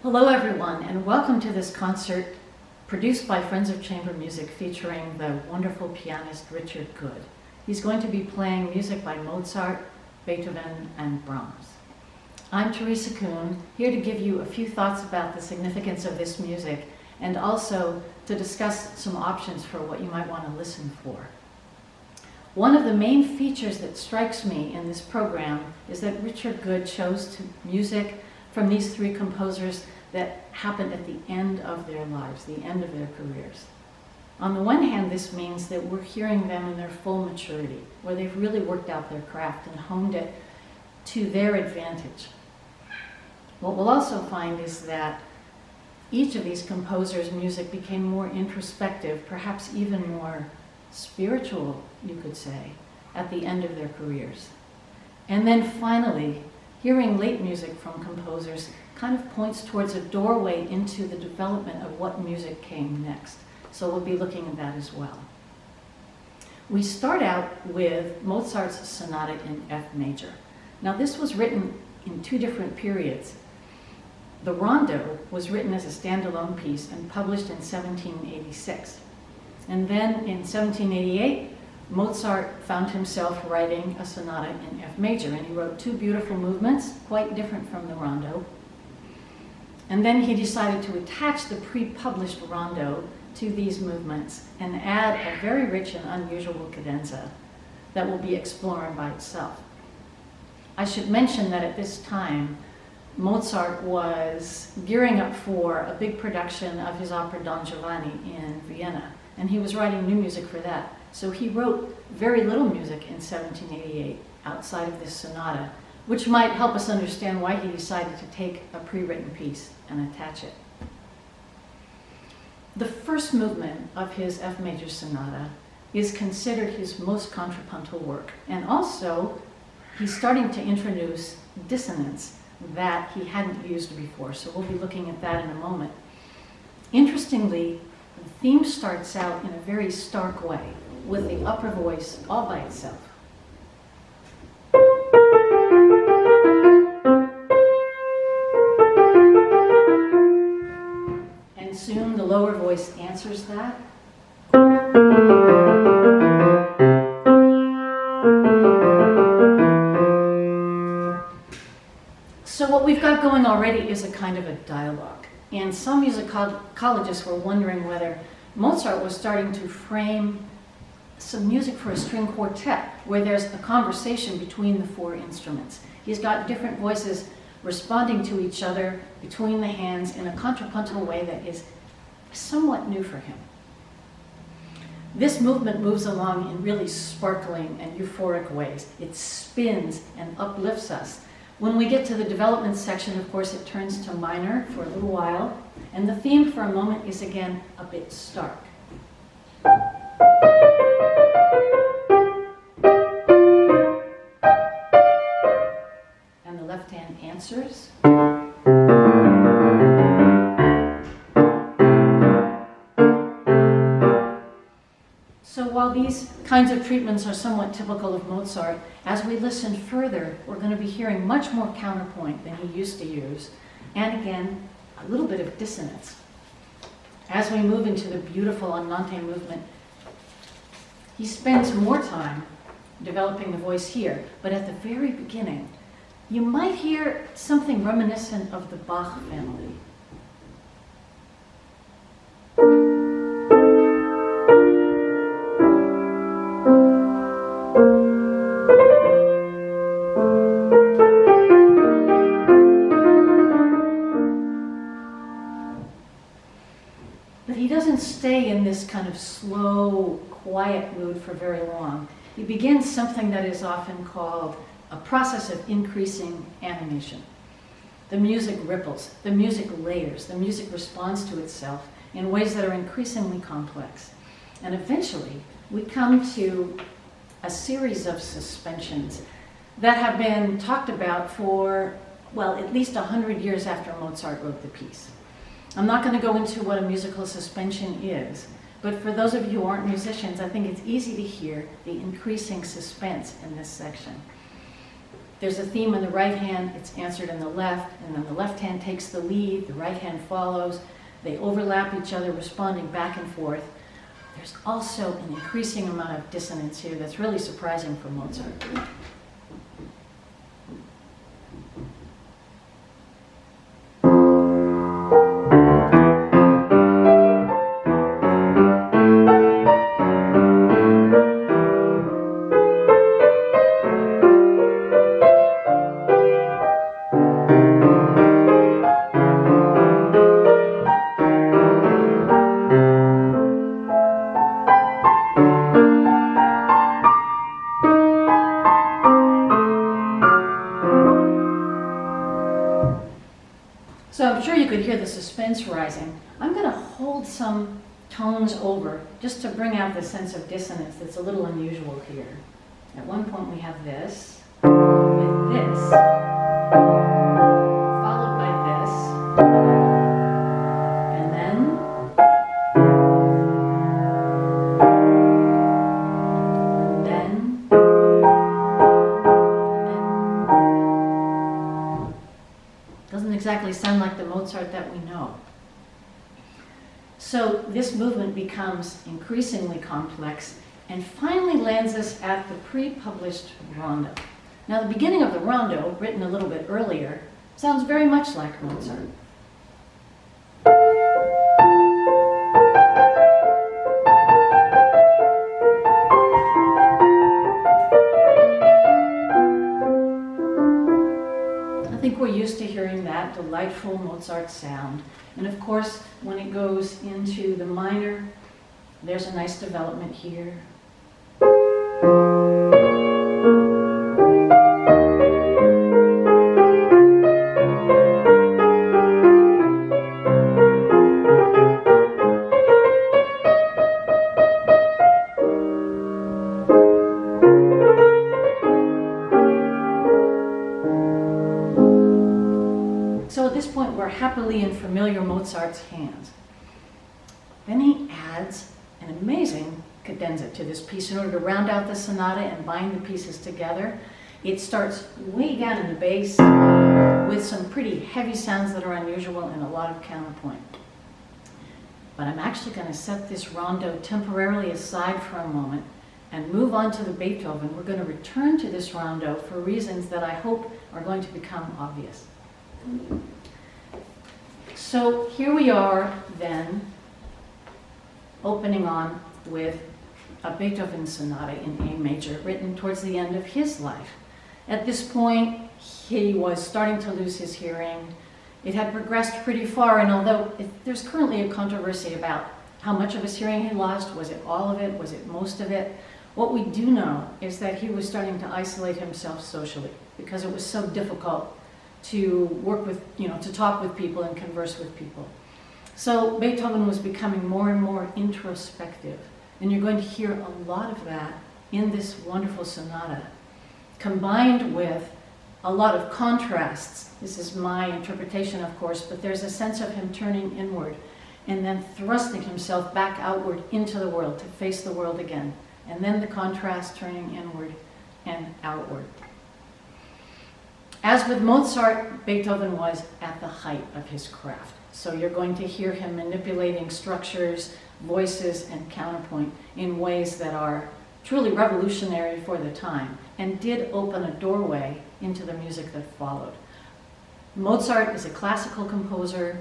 Hello everyone, and welcome to this concert produced by Friends of Chamber Music featuring the wonderful pianist Richard Goode. He's going to be playing music by Mozart, Beethoven, and Brahms. I'm Teresa Kuhn, here to give you a few thoughts about the significance of this music and also to discuss some options for what you might want to listen for. One of the main features that strikes me in this program is that Richard Goode chose music from these three composers that happened at the end of their lives, the end of their careers. On the one hand, this means that we're hearing them in their full maturity, where they've really worked out their craft and honed it to their advantage. What we'll also find is that each of these composers' music became more introspective, perhaps even more spiritual, you could say, at the end of their careers. And then finally, hearing late music from composers kind of points towards a doorway into the development of what music came next. So we'll be looking at that as well. We start out with Mozart's Sonata in F major. Now this was written in two different periods. The Rondo was written as a standalone piece and published in 1786. And then in 1788, Mozart found himself writing a sonata in F major, and he wrote two beautiful movements, quite different from the Rondo. And then he decided to attach the pre-published Rondo to these movements and add a very rich and unusual cadenza that will be explored by itself. I should mention that at this time, Mozart was gearing up for a big production of his opera Don Giovanni in Vienna, and he was writing new music for that. So he wrote very little music in 1788 outside of this sonata, which might help us understand why he decided to take a pre-written piece and attach it. The first movement of his F major sonata is considered his most contrapuntal work, and also he's starting to introduce dissonance that he hadn't used before, so we'll be looking at that in a moment. Interestingly, the theme starts out in a very stark way, with the upper voice all by itself. And soon the lower voice answers that. So what we've got going already is a kind of a dialogue. And some musicologists were wondering whether Mozart was starting to frame some music for a string quartet where there's a conversation between the four instruments. He's got different voices responding to each other between the hands in a contrapuntal way that is somewhat new for him. This movement moves along in really sparkling and euphoric ways. It spins and uplifts us. When we get to the development section, of course, it turns to minor for a little while, and the theme for a moment is again a bit stark. And the left hand answers. So while these kinds of treatments are somewhat typical of Mozart, as we listen further, we're going to be hearing much more counterpoint than he used to use, and again, a little bit of dissonance. As we move into the beautiful andante movement, he spends more time developing the voice here, but at the very beginning, you might hear something reminiscent of the Bach family. But he doesn't stay in this kind of slow, quiet mood for very long. He begins something that is often called a process of increasing animation. The music ripples, the music layers, the music responds to itself in ways that are increasingly complex. And eventually, we come to a series of suspensions that have been talked about for, well, at least 100 years after Mozart wrote the piece. I'm not going to go into what a musical suspension is, but for those of you who aren't musicians, I think it's easy to hear the increasing suspense in this section. There's a theme in the right hand, it's answered in the left, and then the left hand takes the lead, the right hand follows. They overlap each other, responding back and forth. There's also an increasing amount of dissonance here that's really surprising for Mozart. So I'm sure you could hear the suspense rising. I'm going to hold some tones over just to bring out the sense of dissonance that's a little unusual here. At one point we have this, with this, followed by this, and then, doesn't exactly sound like the Mozart that we know. So this movement becomes increasingly complex and finally lands us at the pre-published rondo. Now the beginning of the rondo, written a little bit earlier, sounds very much like Mozart. I think we're used to hearing that delightful Mozart sound. And of course, when it goes into the minor, there's a nice development here. So at this point, we're happily in familiar Mozart's hands. Then he adds an amazing cadenza to this piece in order to round out the sonata and bind the pieces together. It starts way down in the bass with some pretty heavy sounds that are unusual and a lot of counterpoint. But I'm actually going to set this rondo temporarily aside for a moment and move on to the Beethoven. We're going to return to this rondo for reasons that I hope are going to become obvious. So here we are then, opening on with a Beethoven sonata in A major, written towards the end of his life. At this point, he was starting to lose his hearing. It had progressed pretty far, and although there's currently a controversy about how much of his hearing he lost, was it all of it, was it most of it, what we do know is that he was starting to isolate himself socially because it was so difficult to work with, to talk with people and converse with people. So Beethoven was becoming more and more introspective, and you're going to hear a lot of that in this wonderful sonata, combined with a lot of contrasts. This is my interpretation, of course, but there's a sense of him turning inward and then thrusting himself back outward into the world to face the world again, and then the contrast turning inward and outward. As with Mozart, Beethoven was at the height of his craft. So you're going to hear him manipulating structures, voices, and counterpoint in ways that are truly revolutionary for the time and did open a doorway into the music that followed. Mozart is a classical composer.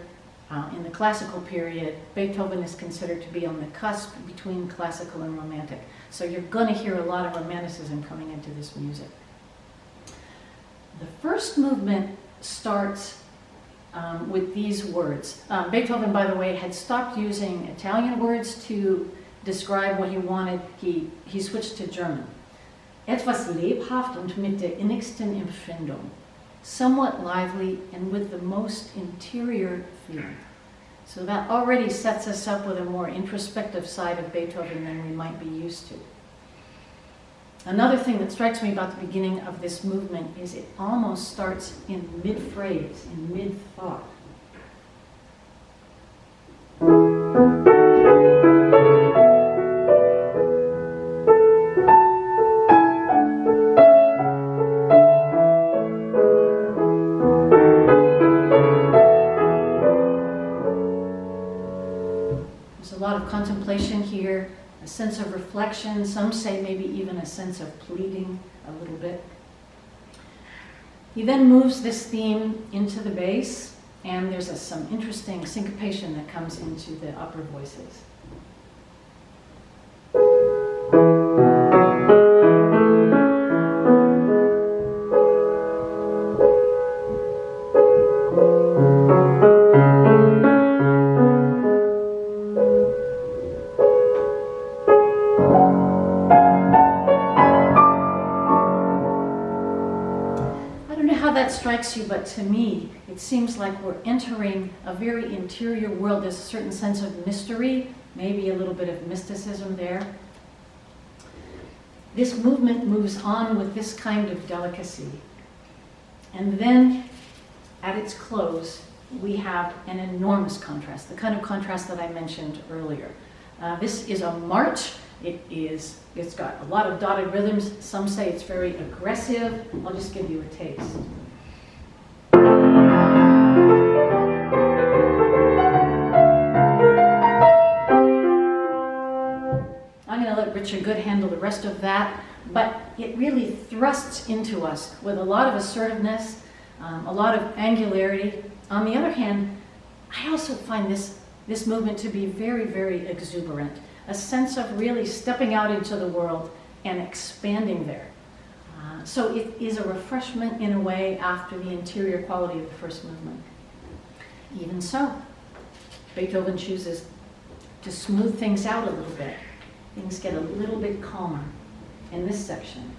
In the classical period, Beethoven is considered to be on the cusp between classical and romantic. So you're going to hear a lot of romanticism coming into this music. The first movement starts with these words. Beethoven, by the way, had stopped using Italian words to describe what he wanted. He switched to German. Etwas lebhaft und mit der innigsten Empfindung. Somewhat lively and with the most interior feeling. So that already sets us up with a more introspective side of Beethoven than we might be used to. Another thing that strikes me about the beginning of this movement is it almost starts in mid-phrase, in mid-thought. of contemplation here, a sense of reflection, some say maybe even a sense of pleading a little bit. He then moves this theme into the bass, and there's some interesting syncopation that comes into the upper voices. Strikes you, but to me, it seems like we're entering a very interior world. There's a certain sense of mystery, maybe a little bit of mysticism there. This movement moves on with this kind of delicacy. And then, at its close, we have an enormous contrast, the kind of contrast that I mentioned earlier. This is a march. It's got a lot of dotted rhythms. Some say it's very aggressive. I'll just give you a taste. I'm going to let Richard Goode handle the rest of that, but it really thrusts into us with a lot of assertiveness, a lot of angularity. On the other hand, I also find this movement to be very, very exuberant, a sense of really stepping out into the world and expanding there. So it is a refreshment in a way after the interior quality of the first movement. Even so, Beethoven chooses to smooth things out a little bit. Things get a little bit calmer in this section.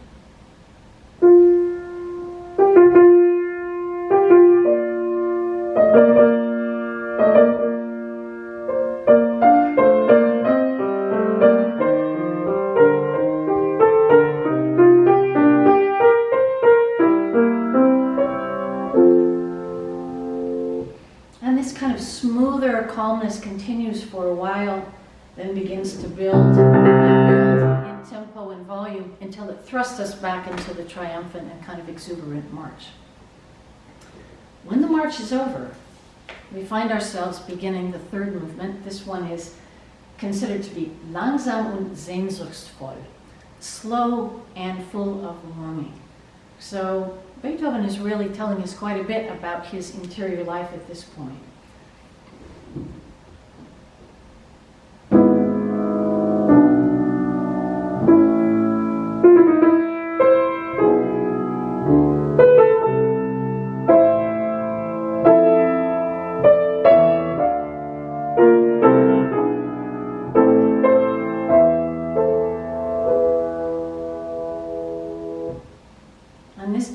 And this kind of smoother calmness continues for a while, then begins to build in tempo and volume until it thrusts us back into the triumphant and kind of exuberant march. When the march is over, we find ourselves beginning the third movement. This one is considered to be langsam und sehnsuchtsvoll, slow and full of longing. So Beethoven is really telling us quite a bit about his interior life at this point.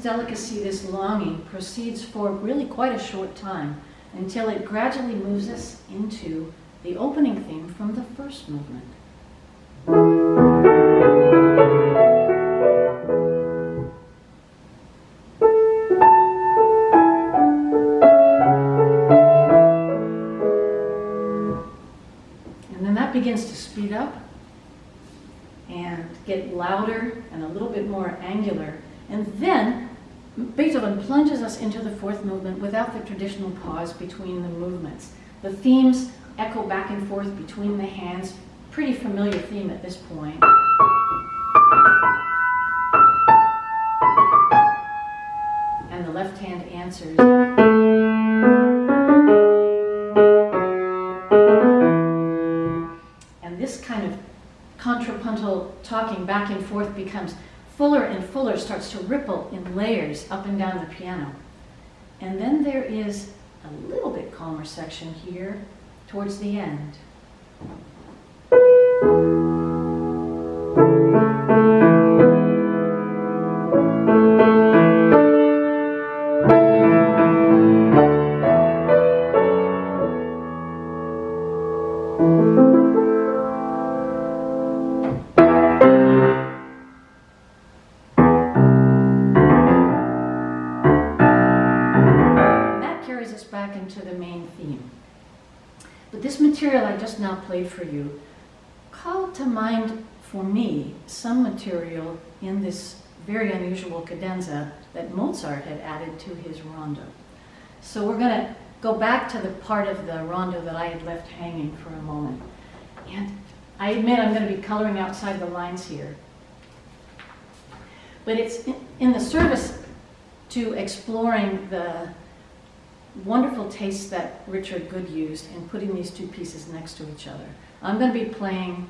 Delicacy, this longing, proceeds for really quite a short time until it gradually moves us into the opening theme from the first movement. And then that begins to speed up and get louder and a little bit more angular. And then Beethoven plunges us into the fourth movement without the traditional pause between the movements. The themes echo back and forth between the hands. Pretty familiar theme at this point. And the left hand answers. And this kind of contrapuntal talking back and forth becomes fuller and fuller, starts to ripple in layers up and down the piano. And then there is a little bit calmer section here towards the end. Back into the main theme. But this material I just now played for you called to mind for me some material in this very unusual cadenza that Mozart had added to his rondo. So we're going to go back to the part of the rondo that I had left hanging for a moment. And I admit I'm going to be coloring outside the lines here. But it's in the service to exploring the wonderful taste that Richard Goode used in putting these two pieces next to each other. I'm going to be playing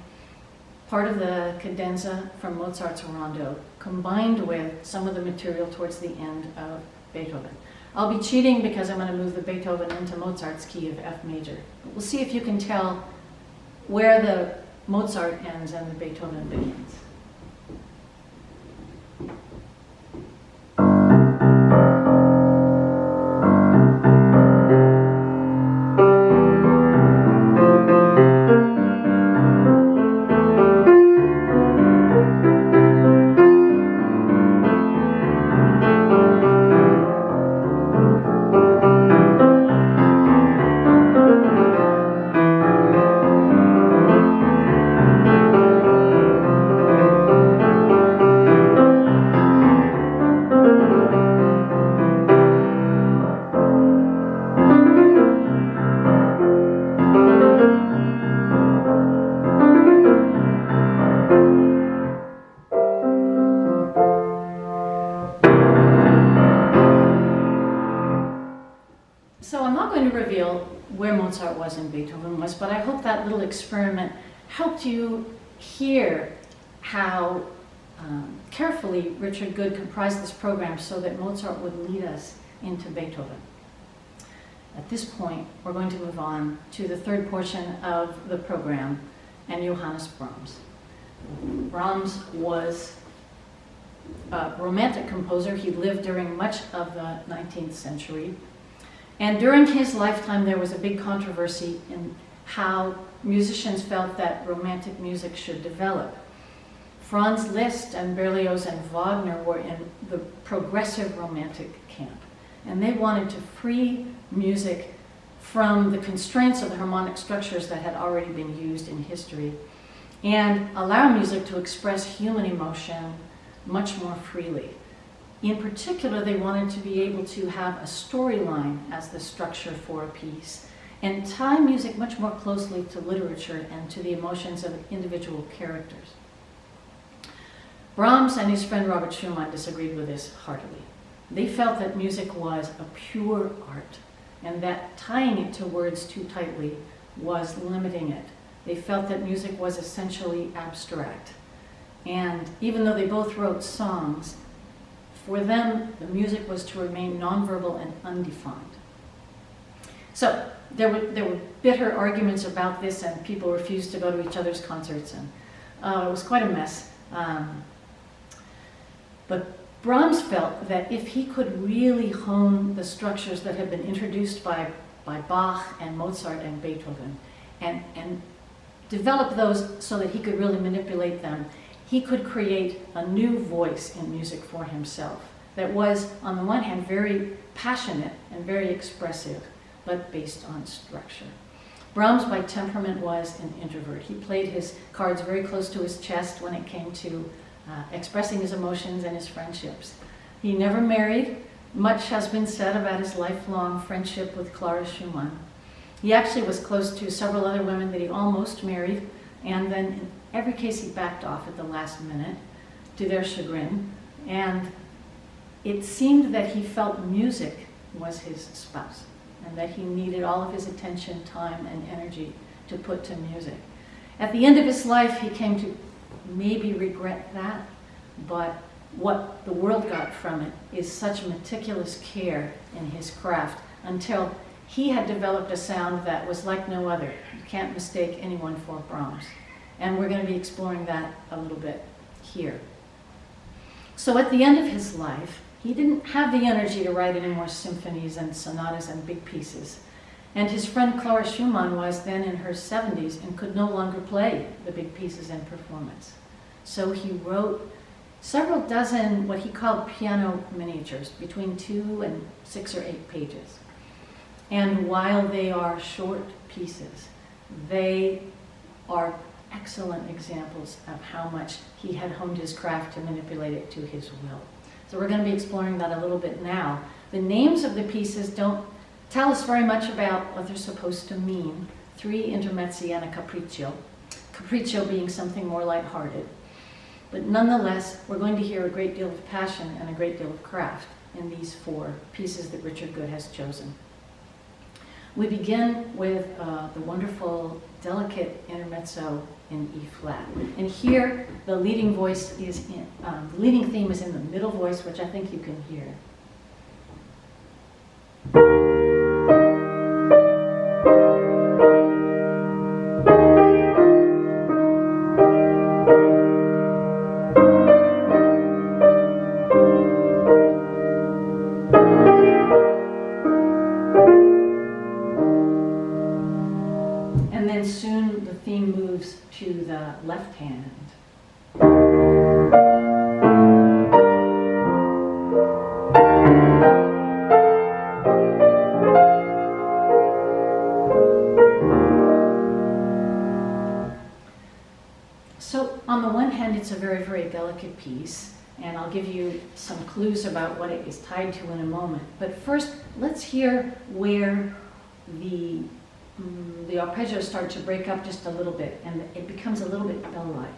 part of the cadenza from Mozart's Rondo, combined with some of the material towards the end of Beethoven. I'll be cheating because I'm going to move the Beethoven into Mozart's key of F major. We'll see if you can tell where the Mozart ends and the Beethoven begins. So I'm not going to reveal where Mozart was and Beethoven was, but I hope that little experiment helped you hear how carefully Richard Goode comprised this program so that Mozart would lead us into Beethoven. At this point, we're going to move on to the third portion of the program, and Johannes Brahms. Brahms was a Romantic composer. He lived during much of the 19th century. And during his lifetime, there was a big controversy in how musicians felt that Romantic music should develop. Franz Liszt and Berlioz and Wagner were in the progressive Romantic camp, and they wanted to free music from the constraints of the harmonic structures that had already been used in history, and allow music to express human emotion much more freely. In particular, they wanted to be able to have a storyline as the structure for a piece, and tie music much more closely to literature and to the emotions of individual characters. Brahms and his friend Robert Schumann disagreed with this heartily. They felt that music was a pure art, and that tying it to words too tightly was limiting it. They felt that music was essentially abstract. And even though they both wrote songs, for them, the music was to remain nonverbal and undefined. So there were bitter arguments about this, and people refused to go to each other's concerts, and it was quite a mess. But Brahms felt that if he could really hone the structures that had been introduced by Bach and Mozart and Beethoven, and develop those so that he could really manipulate them, he could create a new voice in music for himself that was, on the one hand, very passionate and very expressive, but based on structure. Brahms, by temperament, was an introvert. He played his cards very close to his chest when it came to expressing his emotions and his friendships. He never married. Much has been said about his lifelong friendship with Clara Schumann. He actually was close to several other women that he almost married, and then in every case he backed off at the last minute, to their chagrin. And it seemed that he felt music was his spouse, and that he needed all of his attention, time, and energy to put to music. At the end of his life, he came to maybe regret that, but what the world got from it is such meticulous care in his craft until he had developed a sound that was like no other. You can't mistake anyone for Brahms. And we're going to be exploring that a little bit here. So at the end of his life, he didn't have the energy to write any more symphonies and sonatas and big pieces. And his friend Clara Schumann was then in her 70s and could no longer play the big pieces in performance. So he wrote several dozen what he called piano miniatures, between 2 and 6 or 8 pages. And while they are short pieces, they are excellent examples of how much he had honed his craft to manipulate it to his will. So we're going to be exploring that a little bit now. The names of the pieces don't tell us very much about what they're supposed to mean. 3 intermezzi and a capriccio. capriccio being something more lighthearted. But nonetheless, we're going to hear a great deal of passion and a great deal of craft in these 4 pieces that Richard Goode has chosen. We begin with the wonderful, delicate intermezzo in E flat. And here, the leading voice is in, the leading theme is in the middle voice, which I think you can hear. And then soon the theme moves to the left hand. So on the one hand, it's a very, very delicate piece, and I'll give you some clues about what it is tied to in a moment. But first, let's hear where the arpeggios start to break up just a little bit, and it becomes a little bit bell-like.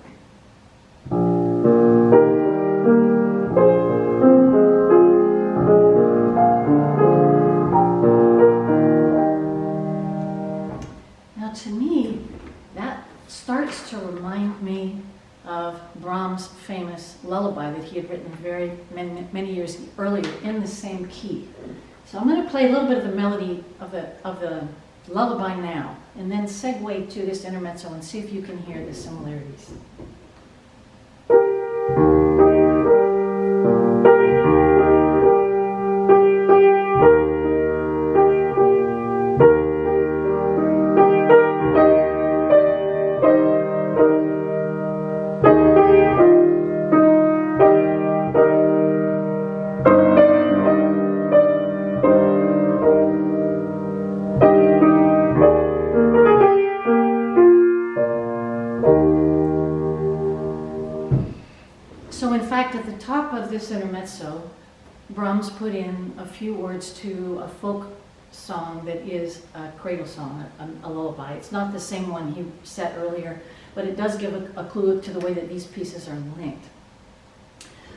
Now, to me, that starts to remind me of Brahms' famous lullaby that he had written many years earlier in the same key. So I'm going to play a little bit of the melody of the lullaby now, and then segue to this intermezzo and see if you can hear the similarities. So in fact, at the top of this intermezzo, Brahms put in a few words to a folk song that is a cradle song, a lullaby. It's not the same one he set earlier, but it does give a clue to the way that these pieces are linked.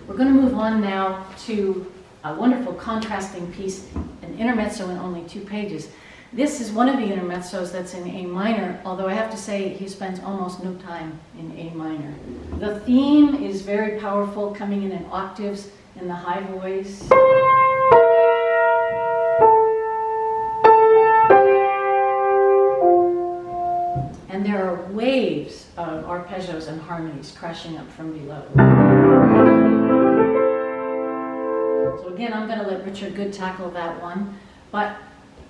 We're going to move on now to a wonderful contrasting piece, an intermezzo in only 2 pages. This is one of the intermezzos that's in A minor, although I have to say he spends almost no time in A minor. The theme is very powerful, coming in octaves in the high voice. And there are waves of arpeggios and harmonies crashing up from below. So again, I'm going to let Richard Goode tackle that one, but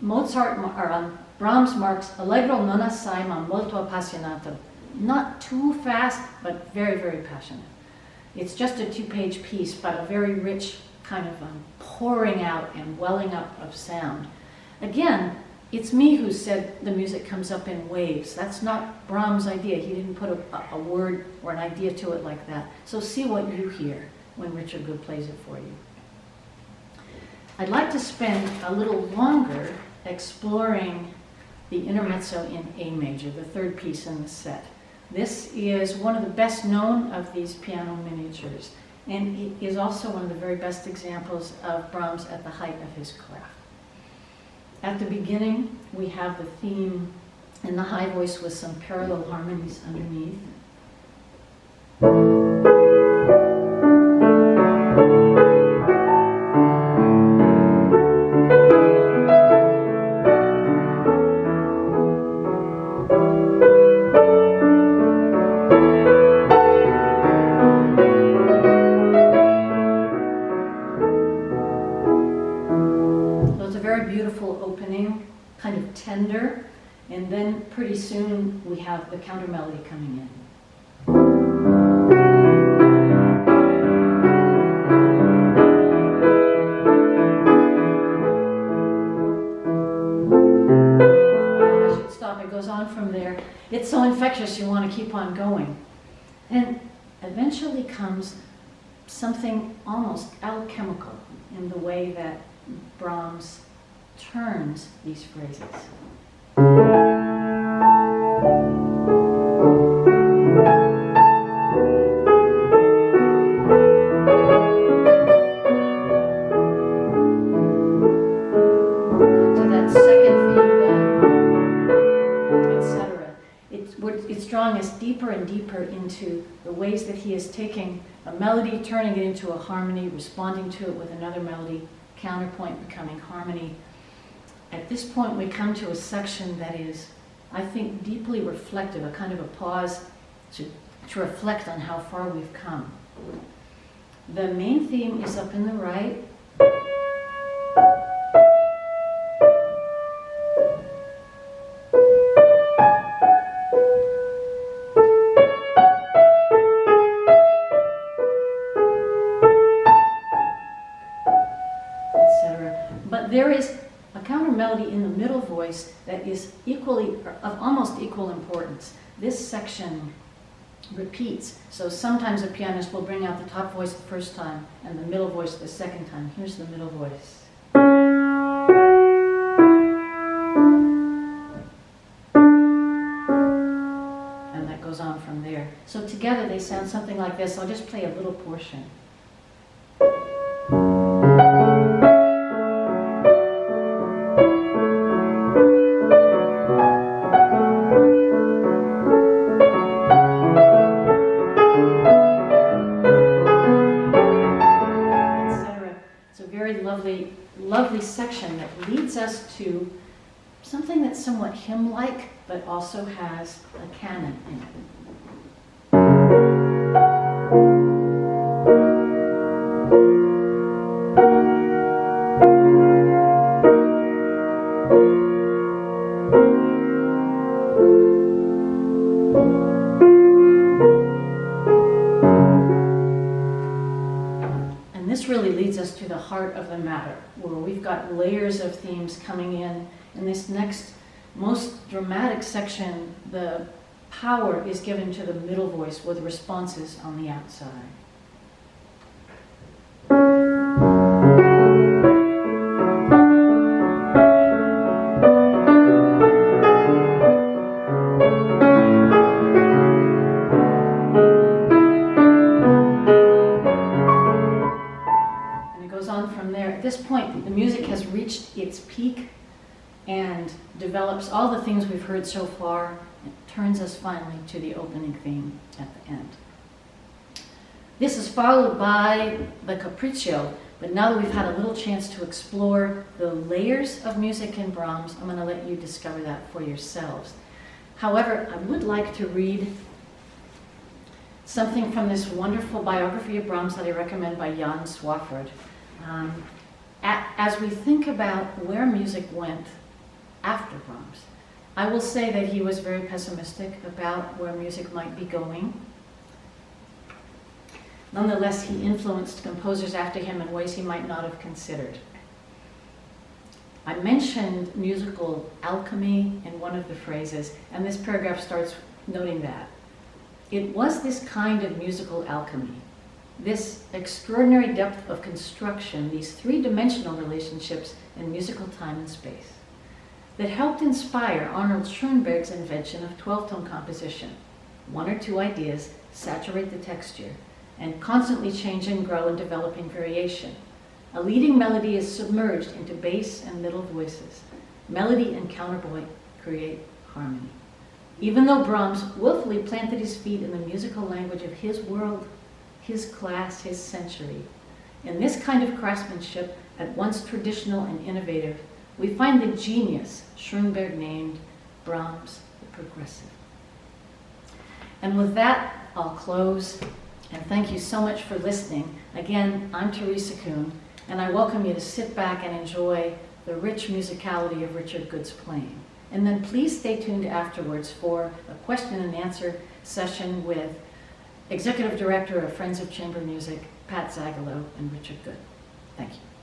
Brahms marks allegro non assai ma molto appassionato. Not too fast, but very, very passionate. It's just a 2-page piece, but a very rich kind of pouring out and welling up of sound. Again, it's me who said the music comes up in waves. That's not Brahms' idea. He didn't put a word or an idea to it like that. So see what you hear when Richard Goode plays it for you. I'd like to spend a little longer exploring the intermezzo in A major, the 3rd piece in the set. This is one of the best known of these piano miniatures, and it is also one of the very best examples of Brahms at the height of his craft. At the beginning, we have the theme in the high voice with some parallel harmonies underneath. Beautiful opening, kind of tender, and then pretty soon we have the counter melody coming in. I should stop. It goes on from there. It's so infectious, you want to keep on going. And eventually comes something almost alchemical in the way that Brahms turns these phrases. drawing us deeper and deeper into the ways that he is taking a melody, turning it into a harmony, responding to it with another melody, counterpoint becoming harmony. At this point, we come to a section that is, I think, deeply reflective, a kind of a pause to reflect on how far we've come. The main theme is up in the right. But there is a counter melody in the middle voice that is equally, of almost equal importance. This section repeats. So sometimes a pianist will bring out the top voice the first time and the middle voice the second time. Here's the middle voice. And that goes on from there. So together they sound something like this. I'll just play a little portion. Lovely section that leads us to something that's somewhat hymn-like, but also has a canon in it. This really leads us to the heart of the matter, where we've got layers of themes coming in. In this next, most dramatic section, the power is given to the middle voice with responses on the outside. At this point, the music has reached its peak and develops all the things we've heard so far and turns us finally to the opening theme at the end. This is followed by the Capriccio, but now that we've had a little chance to explore the layers of music in Brahms, I'm going to let you discover that for yourselves. However, I would like to read something from this wonderful biography of Brahms that I recommend by Jan Swafford. As we think about where music went after Brahms, I will say that he was very pessimistic about where music might be going. Nonetheless, he influenced composers after him in ways he might not have considered. I mentioned musical alchemy in one of the phrases, and this paragraph starts noting that. It was this kind of musical alchemy, this extraordinary depth of construction, these three-dimensional relationships in musical time and space, that helped inspire Arnold Schoenberg's invention of 12-tone composition. One or two ideas saturate the texture and constantly change and grow in developing variation. A leading melody is submerged into bass and middle voices. Melody and counterpoint create harmony. Even though Brahms willfully planted his feet in the musical language of his world, his class, his century, in this kind of craftsmanship, at once traditional and innovative, we find the genius Schoenberg named Brahms the Progressive. And with that, I'll close, and thank you so much for listening. Again, I'm Teresa Kuhn, and I welcome you to sit back and enjoy the rich musicality of Richard Goode's playing. And then please stay tuned afterwards for a question and answer session with Executive Director of Friends of Chamber Music, Pat Zagalo, and Richard Goode. Thank you.